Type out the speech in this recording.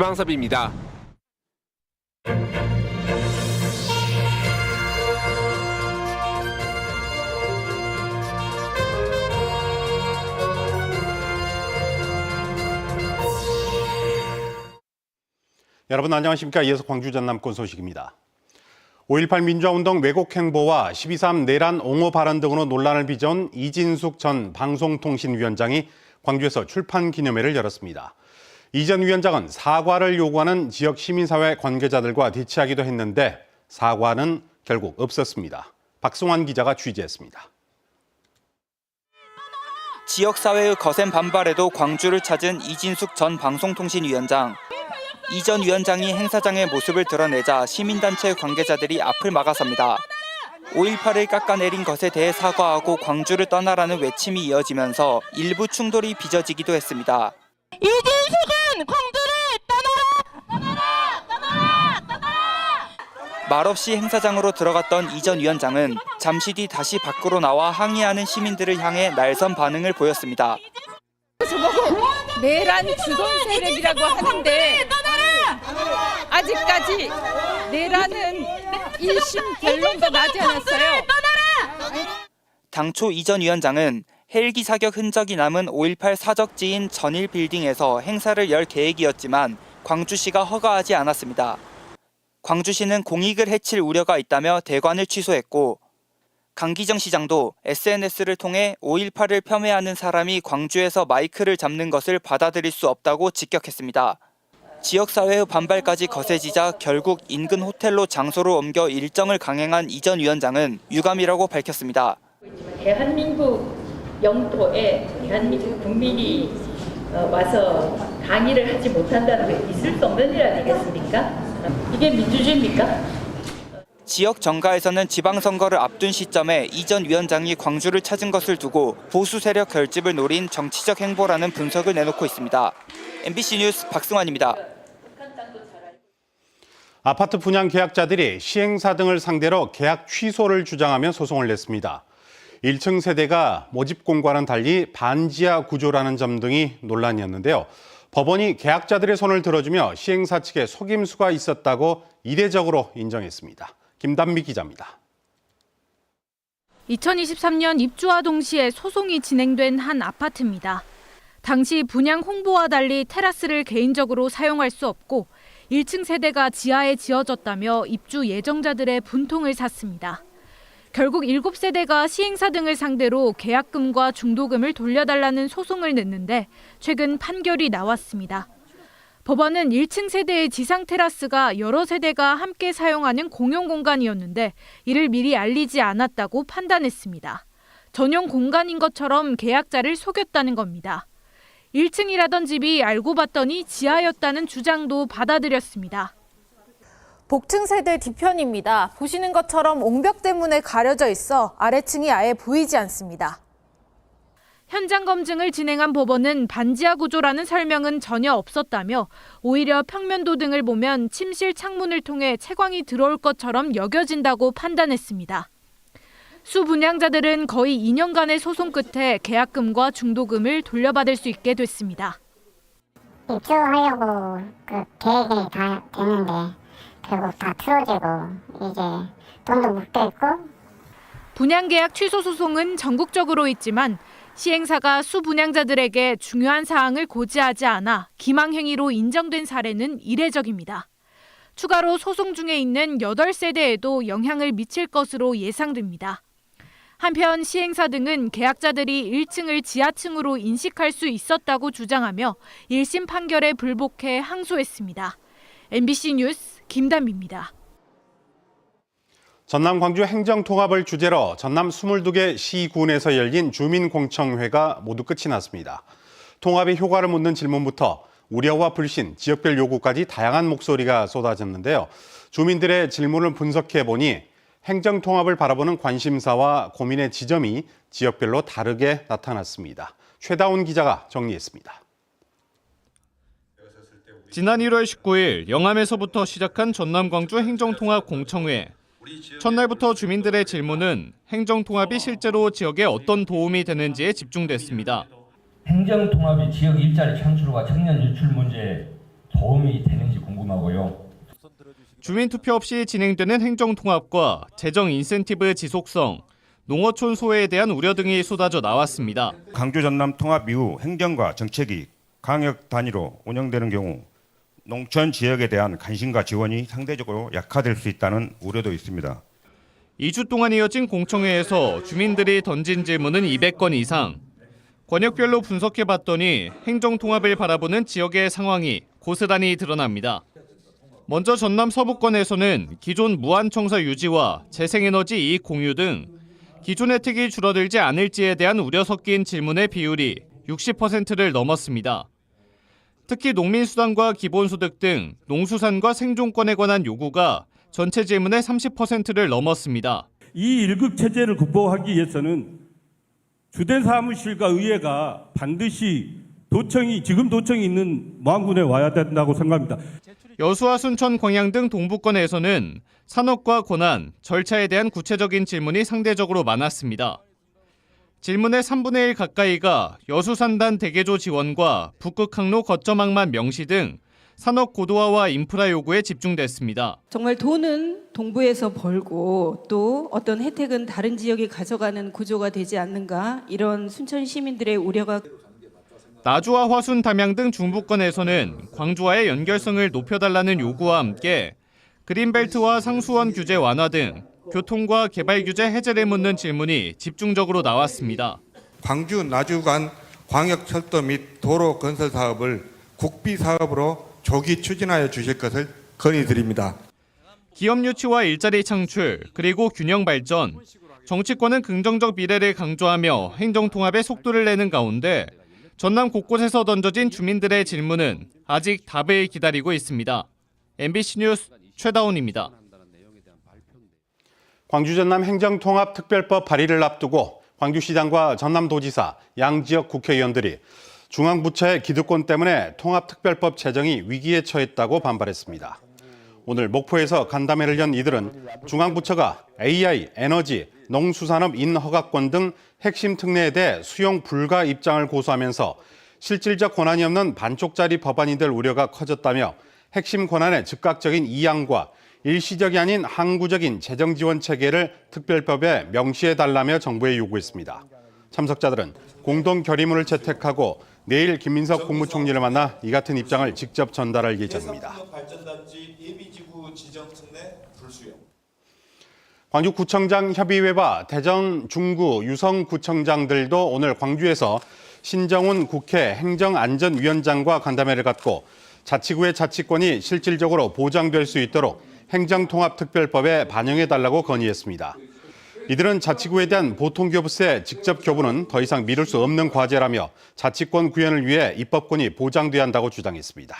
김광섭입니다. 여러분 안녕하십니까. 이어서 광주 전남권 소식입니다. 5.18 민주화운동 왜곡 행보와 12.3 내란 옹호 발언 등으로 논란을 빚어온 이진숙 전 방송통신위원장이 광주에서 출판 기념회를 열었습니다. 이 전 위원장은 사과를 요구하는 지역 시민사회 관계자들과 대치하기도 했는데 사과는 결국 없었습니다. 박승환 기자가 취재했습니다. 지역사회의 거센 반발에도 광주를 찾은 이진숙 전 방송통신위원장. 이 전 위원장이 행사장의 모습을 드러내자 시민단체 관계자들이 앞을 막아섭니다. 5.18을 깎아내린 것에 대해 사과하고 광주를 떠나라는 외침이 이어지면서 일부 충돌이 빚어지기도 했습니다. 이진숙은 광주를 떠나라! 말없이 행사장으로 들어갔던 이 전 위원장은 잠시 뒤 다시 밖으로 나와 항의하는 시민들을 향해 날선 반응을 보였습니다. 저보고 내란 주동 세력이라고 하는데 아직까지 내란은 1심 결론도 나지 않았어요. 당초 이 전 위원장은 헬기 사격 흔적이 남은 5.18 사적지인 전일 빌딩에서 행사를 열 계획이었지만 광주시가 허가하지 않았습니다. 광주시는 공익을 해칠 우려가 있다며 대관을 취소했고 강기정 시장도 SNS를 통해 5.18을 폄훼하는 사람이 광주에서 마이크를 잡는 것을 받아들일 수 없다고 직격했습니다. 지역사회의 반발까지 거세지자 결국 인근 호텔로 장소를 옮겨 일정을 강행한 이 전 위원장은 유감이라고 밝혔습니다. 대한민국 영토에 대한민국 국민이 와서 강의를 하지 못한다는 게 있을 수 없는 일 아니겠습니까? 이게 민주주의입니까? 지역 정가에서는 지방선거를 앞둔 시점에 이 전 위원장이 광주를 찾은 것을 두고 보수 세력 결집을 노린 정치적 행보라는 분석을 내놓고 있습니다. MBC 뉴스 박승환입니다. 아파트 분양 계약자들이 시행사 등을 상대로 계약 취소를 주장하며 소송을 냈습니다. 1층 세대가 모집 공고와는 달리 반지하 구조라는 점 등이 논란이었는데요. 법원이 계약자들의 손을 들어주며 시행사 측에 속임수가 있었다고 이례적으로 인정했습니다. 김단미 기자입니다. 2023년 입주와 동시에 소송이 진행된 한 아파트입니다. 당시 분양 홍보와 달리 테라스를 개인적으로 사용할 수 없고 1층 세대가 지하에 지어졌다며 입주 예정자들의 분통을 샀습니다. 결국 7세대가 시행사 등을 상대로 계약금과 중도금을 돌려달라는 소송을 냈는데 최근 판결이 나왔습니다. 법원은 1층 세대의 지상 테라스가 여러 세대가 함께 사용하는 공용 공간이었는데 이를 미리 알리지 않았다고 판단했습니다. 전용 공간인 것처럼 계약자를 속였다는 겁니다. 1층이라던 집이 알고 봤더니 지하였다는 주장도 받아들였습니다. 복층 세대 뒤편입니다. 보시는 것처럼 옹벽 때문에 가려져 있어 아래층이 아예 보이지 않습니다. 현장 검증을 진행한 법원은 반지하 구조라는 설명은 전혀 없었다며 오히려 평면도 등을 보면 침실 창문을 통해 채광이 들어올 것처럼 여겨진다고 판단했습니다. 수 분양자들은 거의 2년간의 소송 끝에 계약금과 중도금을 돌려받을 수 있게 됐습니다. 입주하려고 계획이 다 됐는데 결국 다 틀어지고 이제 돈도 못 뺐고. 분양계약 취소 소송은 전국적으로 있지만 시행사가 수분양자들에게 중요한 사항을 고지하지 않아 기망행위로 인정된 사례는 이례적입니다. 추가로 소송 중에 있는 8세대에도 영향을 미칠 것으로 예상됩니다. 한편 시행사 등은 계약자들이 1층을 지하층으로 인식할 수 있었다고 주장하며 1심 판결에 불복해 항소했습니다. MBC 뉴스 김단미입니다. 전남 광주 행정통합을 주제로 전남 22개 시군에서 열린 주민공청회가 모두 끝이 났습니다. 통합의 효과를 묻는 질문부터 우려와 불신, 지역별 요구까지 다양한 목소리가 쏟아졌는데요. 주민들의 질문을 분석해보니 행정통합을 바라보는 관심사와 고민의 지점이 지역별로 다르게 나타났습니다. 최다운 기자가 정리했습니다. 지난 1월 19일 영암에서부터 시작한 전남 광주 행정통합 공청회. 첫날부터 주민들의 질문은 행정통합이 실제로 지역에 어떤 도움이 되는지에 집중됐습니다. 행정통합이 지역 일자리 창출과 청년 유출 문제에 도움이 되는지 궁금하고요. 주민투표 없이 진행되는 행정통합과 재정 인센티브 지속성, 농어촌 소외에 대한 우려 등이 쏟아져 나왔습니다. 광주 전남 통합 이후 행정과 정책이 광역 단위로 운영되는 경우 농촌 지역에 대한 관심과 지원이 상대적으로 약화될 수 있다는 우려도 있습니다. 2주 동안 이어진 공청회에서 주민들이 던진 질문은 200건 이상. 권역별로 분석해봤더니 행정통합을 바라보는 지역의 상황이 고스란히 드러납니다. 먼저 전남 서부권에서는 기존 무한청사 유지와 재생에너지 이익 공유 등 기존 혜택이 줄어들지 않을지에 대한 우려 섞인 질문의 비율이 60%를 넘었습니다. 특히 농민수당과 기본소득 등 농수산과 생존권에 관한 요구가 전체 질문의 30%를 넘었습니다. 이 1급 체제를 극복하기 위해서는 주된 사무실과 의회가 반드시 지금 도청이 있는 모항군에 와야 된다고 생각합니다. 여수와 순천, 광양 등 동부권에서는 산업과 권한, 절차에 대한 구체적인 질문이 상대적으로 많았습니다. 질문의 3분의 1 가까이가 여수 산단 대개조 지원과 북극 항로 거점 항만 명시 등 산업 고도화와 인프라 요구에 집중됐습니다. 정말 돈은 동부에서 벌고 또 어떤 혜택은 다른 지역이 가져가는 구조가 되지 않는가, 이런 순천 시민들의 우려가. 나주와 화순, 담양 등 중부권에서는 광주와의 연결성을 높여달라는 요구와 함께 그린벨트와 상수원 규제 완화 등 교통과 개발 규제 해제를 묻는 질문이 집중적으로 나왔습니다. 광주 나주 간 광역철도 및 도로 건설 사업을 국비 사업으로 조기 추진하여 주실 것을 건의드립니다. 기업 유치와 일자리 창출, 그리고 균형 발전, 정치권은 긍정적 미래를 강조하며 행정통합의 속도를 내는 가운데 전남 곳곳에서 던져진 주민들의 질문은 아직 답을 기다리고 있습니다. MBC 뉴스 최다운입니다. 광주 전남 행정통합특별법 발의를 앞두고 광주시장과 전남도지사, 양지역 국회의원들이 중앙부처의 기득권 때문에 통합특별법 제정이 위기에 처했다고 반발했습니다. 오늘 목포에서 간담회를 연 이들은 중앙부처가 AI, 에너지, 농수산업 인허가권 등 핵심 특례에 대해 수용 불가 입장을 고수하면서 실질적 권한이 없는 반쪽짜리 법안이 될 우려가 커졌다며 핵심 권한의 즉각적인 이양과 일시적이 아닌 항구적인 재정 지원 체계를 특별법에 명시해달라며 정부에 요구했습니다. 참석자들은 공동 결의문을 채택하고 내일 김민석 국무총리를 만나 이 같은 입장을 직접 전달할 예정입니다. 광주구청장 협의회와 대전, 중구, 유성구청장들도 오늘 광주에서 신정훈 국회 행정안전위원장과 간담회를 갖고 자치구의 자치권이 실질적으로 보장될 수 있도록 행정통합특별법에 반영해달라고 건의했습니다. 이들은 자치구에 대한 보통교부세 직접 교부는 더 이상 미룰 수 없는 과제라며 자치권 구현을 위해 입법권이 보장돼야 한다고 주장했습니다.